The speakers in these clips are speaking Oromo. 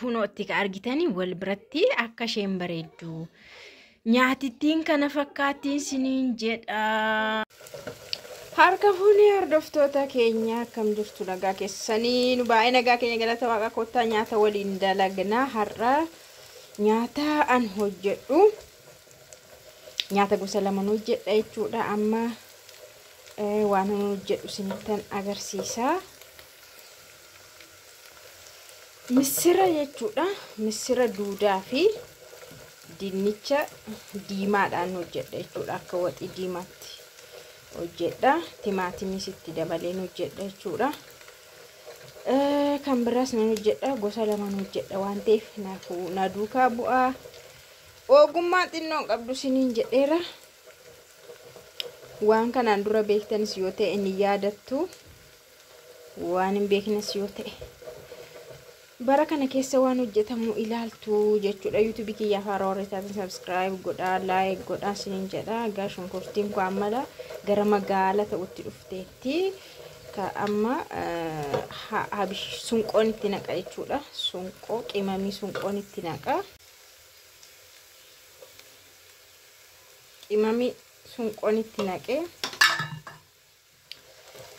kunootti ka argitanii wal biratti akka isheen bareeddu. Nyaatittiin kana fakkaattiin siniin jedha. Harka fuunee hordoftoota keenya akkam jirtu nagaa keessanii nu baay'ee nagaa keenya galata waaqa kottaa nyaata waliin dalagnaa har'a nyaata an hojjedhu nyaata gosa lama hojjedha jechuudha amma waan hojjedhu sinittan agarsiisa. Misira jechuudha misira duudaa fi dinnicha diimaadhaan hojjedha jechuudha akka waxii diimaatti hojjedha timaatimii sitti dabaleen hojjedha jechuudha. Kan biraas nan hojjedha gosa lamaan hojjedha waan ta'eef na duukaa bu'aa ogummaa xinnoo qabdu siniin jedheera. Waan kanaan dura beektanis yoo ta'e ni yaadattu waan hin beeknes yoo ta'e bara kana keessa waan hojjetamu ilaaltu jechuudha. YouTube kiyya faarooreetaatiin subscribe godhaa like godhaa siniin jedha. Egaa shunkurtiin koo ammala gara magaala ta'utti dhufteetti ka amma habish sunqoon itti naqa jechuudha. Sunqoo qimamii sunqoon itti naqa. Qimamii sunqoon itti naqee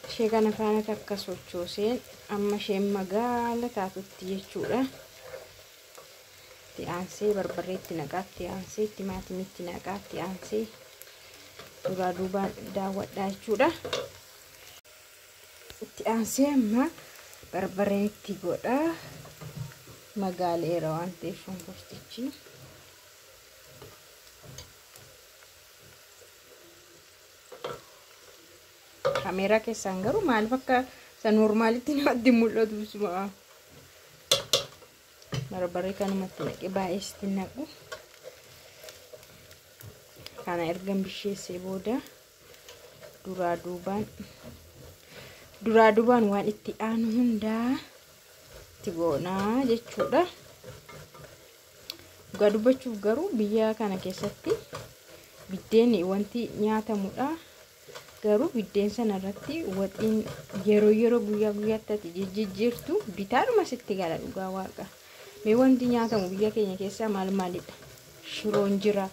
ishee kana faana takka sochooseen amma isheen magaala taatutti jechuudha. Itti aansee barbarree itti naqaa, itti aansee timaatimii itti naqaa, itti aansee duraa duubaan daawwadhaa jechuudha. Itti aansee amma barbarreen itti godhaa magaaleera waan ta'eef shunkurtichi. Kamera keessaan garuu maal fakka san normaalitti namatti mul'atu bisuma barbaree kanumatti naqee baay'ee sitti naqu. Kana ergan bisheessee booda duraa duubaan waan itti aanu hundaa itti goonaa jechuudha. Dhugaa dubbachuuf garuu biyya kana keessatti biddeen wanti nyaatamudha. Garuu biddeen sana irratti waxiin yeroo guyyaa guyyaatti ati jijjiirtu bitaadhuma sitti gala dhugaa waaqa. Mee wanti nyaatamu biyya keenya keessaa maalidha? Shiroon jira,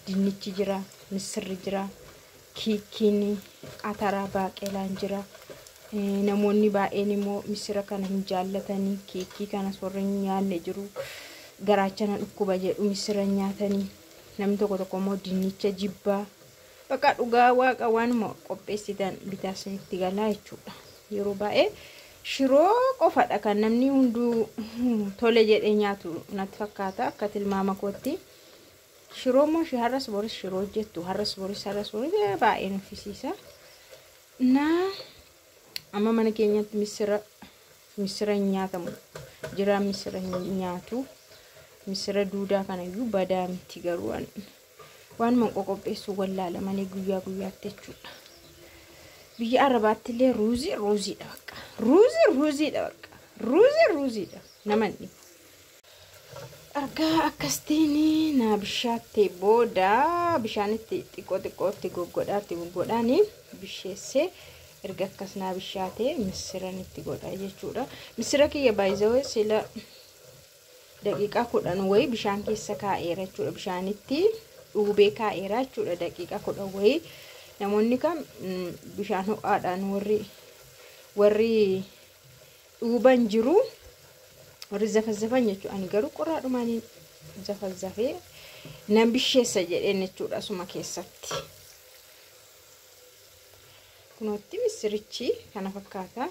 dinnichi jira, misirri jira, kiikiin, ataraa, baaqelaan jira. Namoonni baay'een immoo misira kana hin jaallatanii kiikii kana warri nyaanne jiru. Garaachana dhukkuba jedhu misira nyaatanii. Namni tokko immoo dinnicha jibbaa. Bakka dhugaa waaqa waanuma qopheessitan bitaasnitti galaa jechuudha. Yeroo baay'ee shiroo qofadha kan namni hunduu tole jedhee nyaatu natti fakkaata akka tilmaama kootti. Shiroo immoo har'as boris shiroo jettu har'as boris baay'ee nuffisiisa. Amma mana keenyatti misira nyaatamu jira misira nyaatu misira duudaa kanayyuu badaa miti garuu waan man qopheessu wallaala malee guyyaa guyyaatti jechuudha. Biyya Arabaatti illee ruuziidha bakka. Ruuziidha bakka. Ruuziidha namanni. Argaa akkastiin na bishaattee booda bishaanitti xiqqootti goggodhaani bisheessee erga akkas na bishaatee misiran itti godha jechuudha. Misira kiyya baay'ee sila daqiiqaa 10 wayi bishaan keessa kaa'eera jechuudha. Bishaanitti dhuubee kaa'eera jechuudha daqiiqaa 10 wayi. Namoonni kam bishaan ho'aadhaan warri dhuuban jiru warri zafazzafan jechuudha. Ani garuu qoraadhumaan zafazzafee nan bisheessa jedheen jechuudha asuma keessatti. Kunootti misirichi kana fakkaata.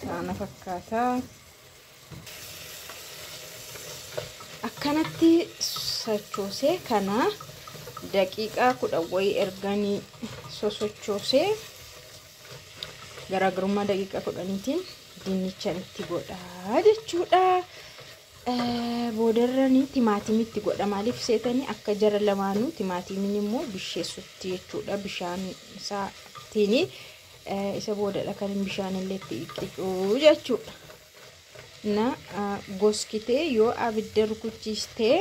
Kana fakkaata. Akkanatti sochoosee kana daqiiqaa 10 wayi erganii sosochoosee garaagarummaa daqiiqaa 10tiin dinnichaan itti godhaa jechuudha. Boodarranii timaatimii itti godha maaliif seetanii akka jara lamaanuu timaatimiin immoo bisheessutti jechuudha. Bishaan isaatiin isa boodadha kan bishaan illee itti dhiquu jechuudha. Na goskitee yoo abidda rukuchistee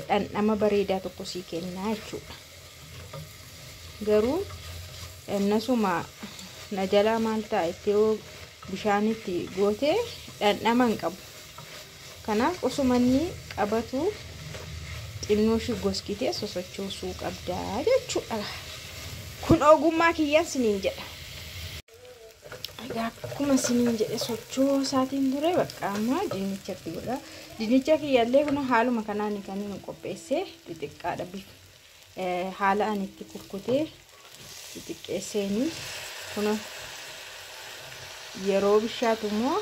dhandhama bareedaa tokko sii kennaa jechuudha. Garuu innasuma na jalaa maal ta'a itti yoo bishaanitti gootee dhandhama hin qabu. Kanaaf osumanni qabatu xinnoo ishii goskitee sosochoosuu qabdaa jechuudha. Kun ogummaa kiyyaan siniin jedha. Akkuma siniin jedhe sochoosaatiin ture bakka amma dinnichatti godha. Dinnicha kiyyaallee kun haaluma kanaan kan inni qopheessee xixiqqaadha bifa. Haala ani itti kukkutee xixiqqeesseeni kun yeroo bishaatu immoo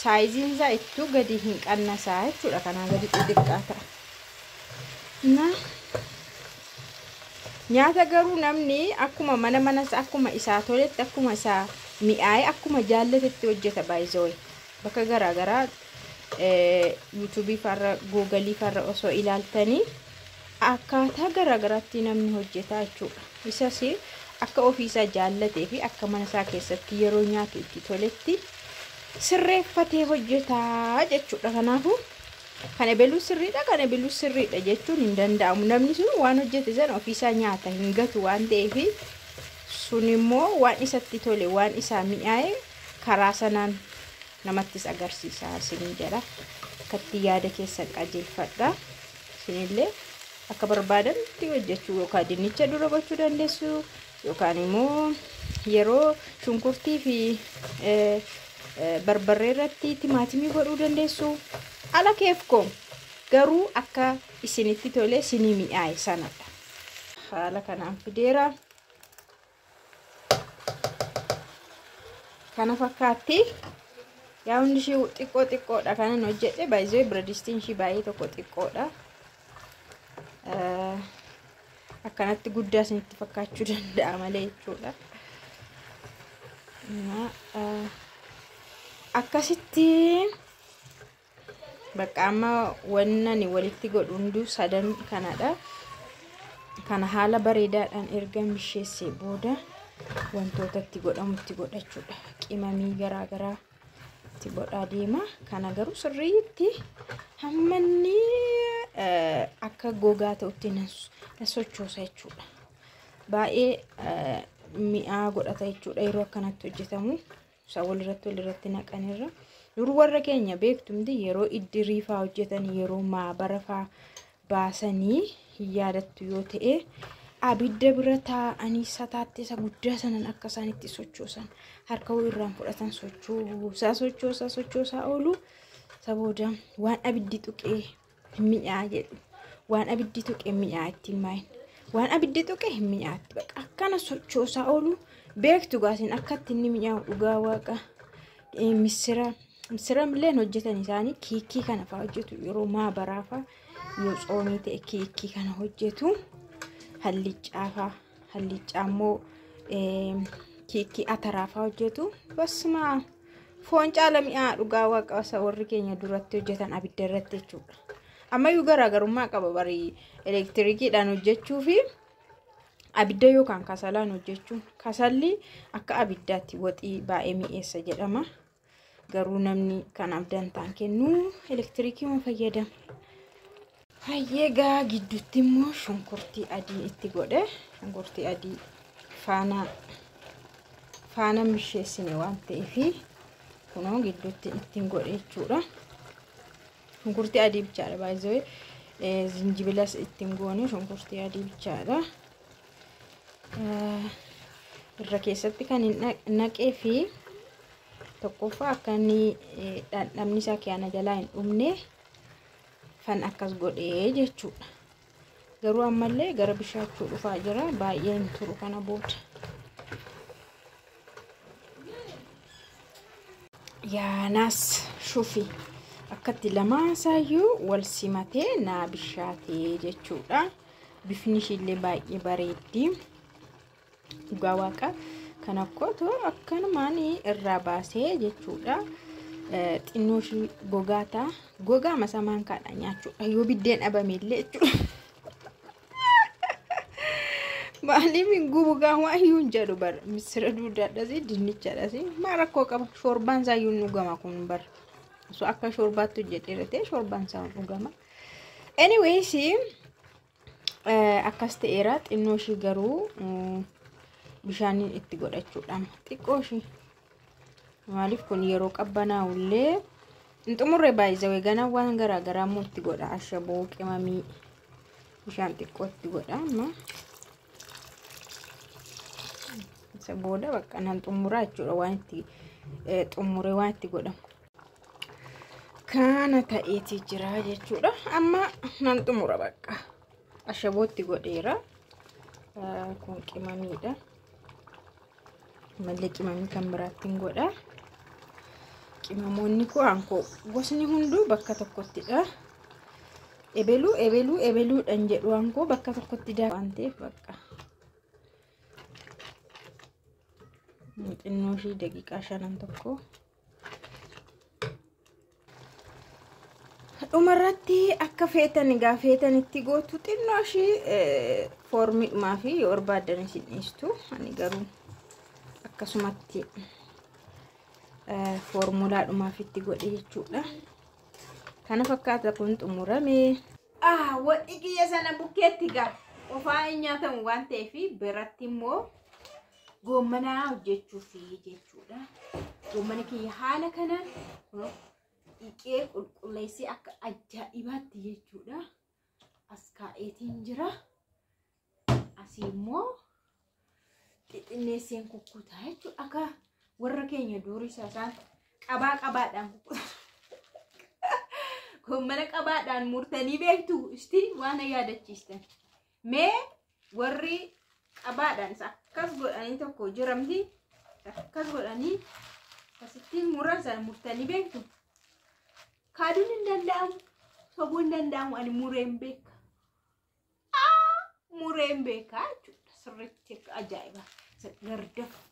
saayiziin isaa ittuu gadi hin qannasaa jechuudha. Kanaa gadi xixiqqaa ta'a. Nyaata garuu namni akkuma manas akkuma isaa toletti akkuma isaa mi'aayee akkuma jaallatetti hojjeta baay'isoo. Bakka garaagaraa YouTube farra Google farra osoo ilaaltanii akkaataa garaagaraatti namni hojjeta jechuudha. Isas akka ofiisaa jaallatee fi akka mana isaa keessatti yeroo nyaatu itti toletti sirreeffatee hojjetaa jechuudha. Kanaafuu kana beluu sirriidha jechuun hin danda'amu. Namni sun waan hojjete sana ofiisaa nyaata hin gatu waan ta'eef sun immoo waan isatti tole waan isaa mi'aaye karaa sanaan namattis agarsiisa isin jedha. Akkatti yaada keessan qajeelfadha. Isinillee akka barbaadanitti hojjechuu yookaan dinnicha dura gochuu dandeessu yookaan immoo yeroo shunkurtii fi barbarree irratti timaatimii godhuu dandeessu. Ala keefko garuu akka isinitti tole isinii mi'aaye sanadha. Haala kanaan fideera. Kana fakkaatti yaa hundi ishii xiqqoodha kanan hojjedhe baay'ee biradistiin ishii baay'ee tokko xiqqoodha. Akkanatti guddaa isinitti fakkaachuu danda'a malee jechuudha. Akkasitti bakka amma wannani walitti godhu hunduu sadan kanadha. Kana haala bareedaadhaan erga misheessee booda wantoota itti godhamutti godhachuudha. Qimamii garaagaraa itti godhaa deema. Kana garuu sirriitti hammanni akka gogaa ta'utti na sochoosa jechuudha. Baay'ee mi'aa godhata jechuudha yeroo akkanatti hojjetamu. Isa walirratti naqanirra. Duruu warra keenya beektumti yeroo iddirii faa hojjetan yeroo maabara faa baasanii yaadattu yoo ta'e abidda bira taa'anii sataatti isa guddaa sanan akka isaan itti sochoosan harka irraan fudhatan sochoosaa oolu sabooda waan abiddi tuqee mi'aa jedhu waan abiddi tuqee mi'aa ittiin maayin waan abiddi tuqee mi'aatti bakka akkana sochoosaa oolu beektu gaasin akka ittiin mi'aa dhugaa waaqa misira milleen hojjetan isaanii kiikii kana faa hojjetu yeroo maabaraa faa yoo xoomii ta'e kiikii kana hojjetu hallichaa immoo kiikii ataraa faa hojjetu basma foon caala mi'aa dhugaa waaqa warri keenya duratti hojjetan abidda irratti jechuudha. Ammayyuu garaagarummaa qaba barii elektirikiidhaan hojjechuu fi abidda yookaan kasalaan hojjechuun. Kasalli akka abiddaatti waxii baay'ee mi'eessa jedhama. Garuu namni kanaaf dantaan kennu elektirikii fayyadama. Hayyeegaa gidduutti immoo shunkurtii adii itti godhe. Shunkurtii adii faana misheessine waan ta'eef kunoo gidduutti ittiin godhe jechuudha. Shunkurtii adii bichaadha baay'ee zinjibilas ittiin goone shunkurtii adii bichaadha. Irra keessatti kan naqee fi tokkoffaa akka inni dhandhamni isaa kiyaana jalaa hin dhumne fan akkas godhee jechuudha. Garuu ammallee gara bishaachuu dhufaa jira baay'ee hin turu kana booda. Yaanaas shufi akkatti lamaan isaayyuu wal simatee naa bishaatee jechuudha. Bifni ishiillee baay'ee bareeddi. Dhugaa waaqa kana akkotoo akkanumaan irraa baasee jechuudha. Xinnoo ishii gogaa ta'a. Gogaa masamaan kaadha nyaachuudha. Yoo biddeen dhabameellee jechuudha. Maaliif hin gubugaa waayyuu hin jedhu bara. Misira duudaadhas dinnichadhas maal rakkoo qaba. Shorbaan isaayyuu hin dhugama kun bara. So akka shorbaatti hojjedheera ta'e shorbaan isaa hin dhugama. anyways akkas ta'eera xinnoo ishii garuu bishaaniin itti godhachuudhaan xiqqooshi maaliif kun yeroo qabbanaa'ullee xumurre baay'ee ganaa waan garaagaraa immoo itti godha ashaboo qimamii bishaan xiqqoo itti godha amma isa booda bakka nan xumuraa jechuudha waan itti xumuree waan itti godhamu kana ta'eeti jira jechuudha amma nan xumura bakka ashaboo itti godheera kun qimamiidha malee qimamii kan biraattiin godha qimamoonni ko anko gosni hunduu bakka tokkottidha ebeluudhaan jedhu anko bakka tokkotti daawwanteef bakka xinnoo ishii daqiiqaa 5 tokko dhumarratti akka feetan gaafeetanitti gootu xinnoo ishii foormiidhumaa fi yoo barbaadan isin dhiistu ani garuu akkasumatti formulaadhumaaf itti godhe jechuudha kana fakkaata kun xumurame wadhi kiyya sana bukkeetti gaa qofaa nyaatamu waan ta'eef biratti immoo goommana hojjechuuf jechuudha goommana kiyya haala kanaan iqee qulqulleessee akka ajaa'ibaatti jechuudha as kaa'eetiin jira asii immoo xixinneesseen kukkutaa jechuudha akka warra keenya durii isaan qabaadhaan kukkutaa goommana qabaadhaan murtanii beektu isti waan yaadachiistan mee warri qabaadhaan akkas godhanii tokko jiramti akkas godhanii asittiin muran sana murtanii beektu kaaduun hin danda'amu sobuu hin danda'amu ani mureen beeka jechuudha sirriitti ajaa'iba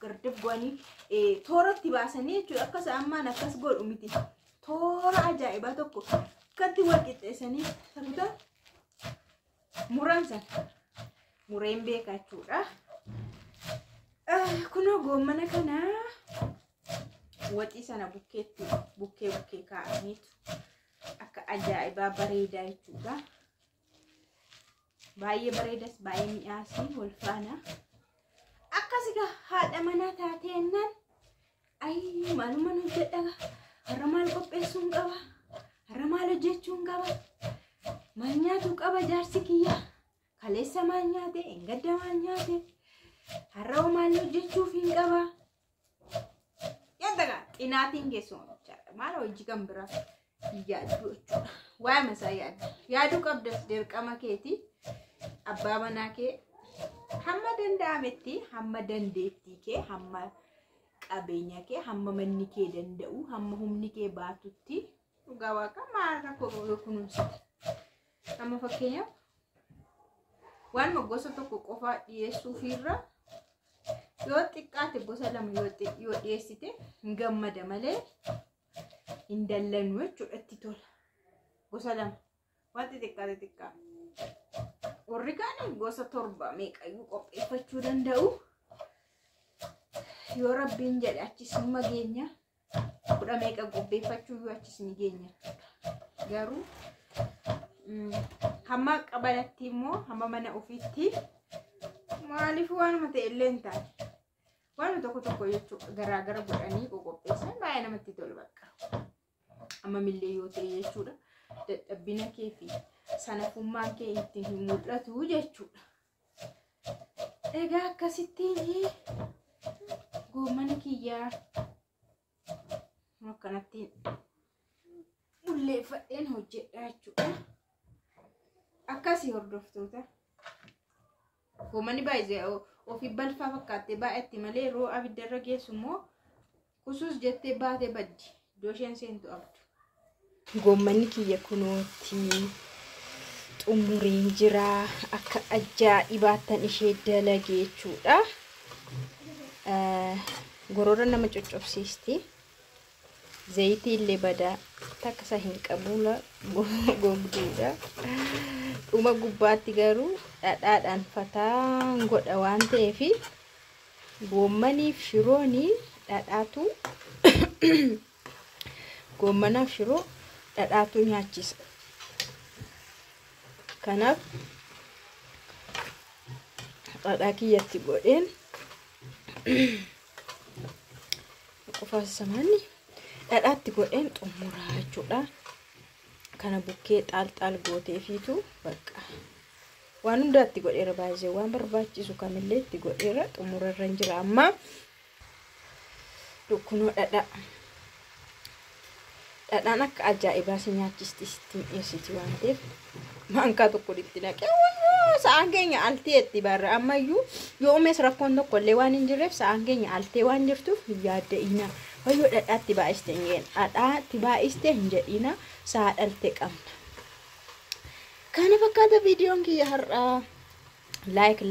gardaf goanii tooratti baasanii jechuudha akkas ammaan akkas godhu miti toora ajaa'ibaa tokko akkatti wal qixxeessanii sabuta muran sana mureen beeka jechuudha kunoo goommana kana waxii sana bukkee kaa'aniitu akka ajaa'ibaa bareedaa jechuudha baay'ee bareedas baay'ee mi'aasii wal faana akkasiga haadha manaa taateennan maaluma hojjedha har'a maal qopheessuun qaba har'a maal hojjechuun qaba maal nyaatuu qaba jaarsi kiyya kaleessa maal nyaate engadda maal nyaate har'a maal hojjechuuf hin qaba yaddaga xinaatiin geessuun maal hojii kan biraa yaaddu jechuudha waa'ee masaa yaaduu qabdas dirqama keeti abbaa manaa kee hamma danda'ametti hamma dandeettii kee hamma qabeenya kee hamma manni kee danda'u hamma humni kee baatutti dhugaa waaqa maal rakkoo kunuunsite amma fakkeenyaaf waan gosa tokko qofaa dhiyeessuufirra yoo xiqqaate gosa lama yoo dhiyeessite hin gammada malee hin dallanu jechuudha itti tola gosa lama waan xiqqaa warri kaan gosa 7 meeqayyuu qopheeffachuu danda'u yoo rabbiin jedhe achis hin geenya 10 meeqa qopheeffachuu yoo achis ni geenya garuu hamma qabanatti immoo hamma mana ofiitti maaliif waanuma ta'e illee hin taane waan tokko jechuudha garaagara godhanii qopheessan baay'ee namatti tolu bakka amma millee yoo ta'e jechuudha dadhabbina kee fi sanafummaan kee ittiin hin mul'atu jechuudha egaa akkasittiin goommana kiyyaa akkanatti mulleeffadheen hojjedha jechuudha akkasii hordoftoota goommanni baay'ee ofii balfaa fakkaattee baay'eetti malee yeroo abiddarra geessu immoo kusuus jettee baatee baddi doosheen seentu abdu goommanni kiyya kunooti xumuriin jira akka ajaa'ibaattan ishee dalage jechuudha gorora nama coccobsiisti zayitii illee badaa takkasa hin qabuula gogduudha dhuma gubbaatti garuu dhadhaadhaan fataan godha waan ta'eef goommaniif shiroonii dhadhaatu goommanaaf shiroo dhadhaatu nyaachisa kanaaf dhadhaa kiyyatti godheen qofa samaanni dhadhaatti godheen xumuraa jechuudha. Kana bukkee xaal gootee fiitu bakka waan hundaatti godheera baay'ee waan barbaachisu kamillee itti godheera xumurarra jira amma dukkunoo dhadhaan akka ajaa'ibaa si nyaachisti sittiin dhiyeessiti waan ta'eef maankaa tokko itti naqee sa'aan keenya altee itti barra ammayyuu yoo umees rakkoon tokko illee waan hin jirreef sa'aan keenya altee waan jirtuuf yaadda'ina hoyyoo dhadhaatti baay'iste hin jedhin dhadhaatti baay'iste hin jedhina sa'a dhalte qabna. Kana fakkaata viidiyoon kiyya har'aa like